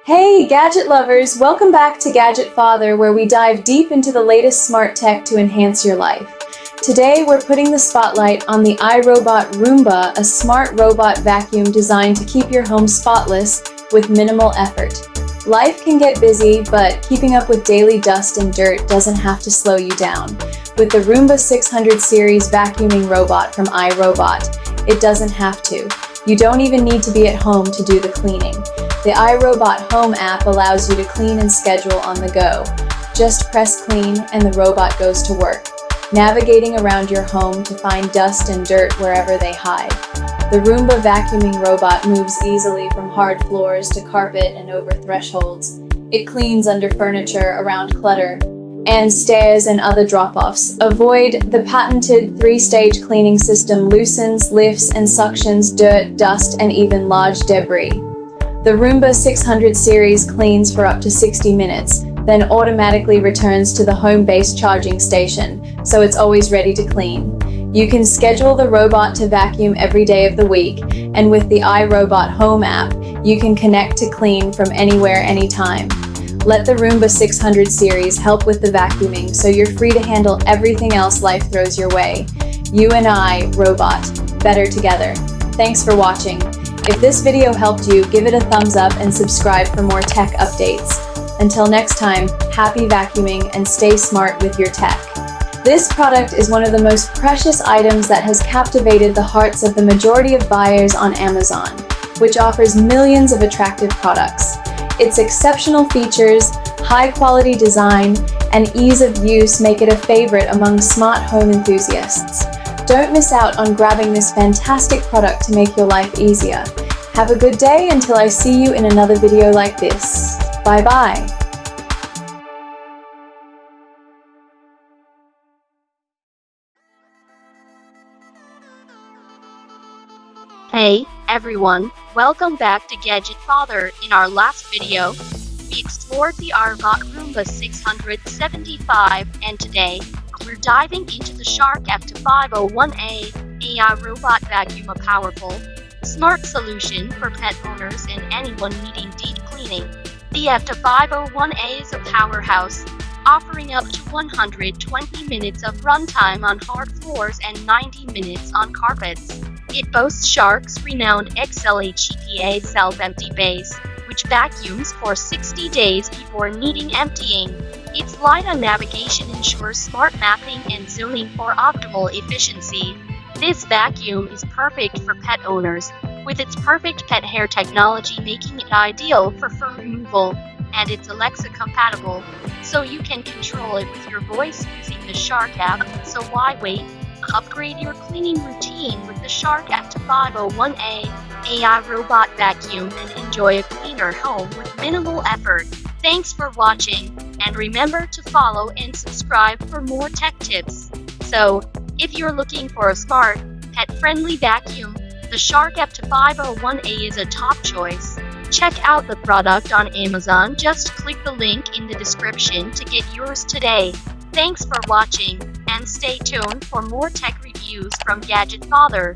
Hey, Gadget lovers! Welcome back to Gadget Father, where we dive deep into the latest smart tech to enhance your life. Today, we're putting the spotlight on the iRobot Roomba, a smart robot vacuum designed to keep your home spotless with minimal effort. Life can get busy, but keeping up with daily dust and dirt doesn't have to slow you down. With the Roomba 600 series vacuuming robot from iRobot, it doesn't have to. You don't even need to be at home to do the cleaning. The iRobot Home app allows you to clean and schedule on the go. Just press clean and the robot goes to work, navigating around your home to find dust and dirt wherever they hide. The Roomba vacuuming robot moves easily from hard floors to carpet and over thresholds. It cleans under furniture, around clutter, and stairs and other drop-offs. Avoid the patented 3-stage cleaning system loosens, lifts, and suctions dirt, dust, and even large debris. The Roomba 600 series cleans for up to 60 minutes, then automatically returns to the home-based charging station, so it's always ready to clean. You can schedule the robot to vacuum every day of the week, and with the iRobot Home app, you can connect to clean from anywhere, anytime. Let the Roomba 600 series help with the vacuuming, so you're free to handle everything else life throws your way. You and I, robot, better together. Thanks for watching. If this video helped you, give it a thumbs up and subscribe for more tech updates. Until next time, happy vacuuming and stay smart with your tech. This product is one of the most precious items that has captivated the hearts of the majority of buyers on Amazon, which offers millions of attractive products. Its exceptional features, high-quality design, and ease of use make it a favorite among smart home enthusiasts. Don't miss out on grabbing this fantastic product to make your life easier. Have a good day until I see you in another video like this. Bye-bye. Hey everyone, welcome back to Gadget Father. In our last video, we explored the iRobot Roomba 675, and today we're diving into the Shark AV2501AE AI robot vacuum, a powerful, smart solution for pet owners and anyone needing deep cleaning. The AV2501AE is a powerhouse, offering up to 120 minutes of runtime on hard floors and 90 minutes on carpets. It boasts Shark's renowned XLHEPA self-empty base, which vacuums for 60 days before needing emptying. Its light on navigation ensures smart mapping and zoning for optimal efficiency. This vacuum is perfect for pet owners, with its perfect pet hair technology making it ideal for fur removal, and it's Alexa compatible, so you can control it with your voice using the Shark app. So why wait? Upgrade your cleaning routine with the Shark AV2501AE AI robot vacuum and enjoy a cleaner home with minimal effort. Thanks for watching, and remember to follow and subscribe for more tech tips. So, if you're looking for a smart, pet-friendly vacuum, the Shark AV2501AE is a top choice. Check out the product on Amazon. Just click the link in the description to get yours today. Thanks for watching, and stay tuned for more tech reviews from Gadget Father.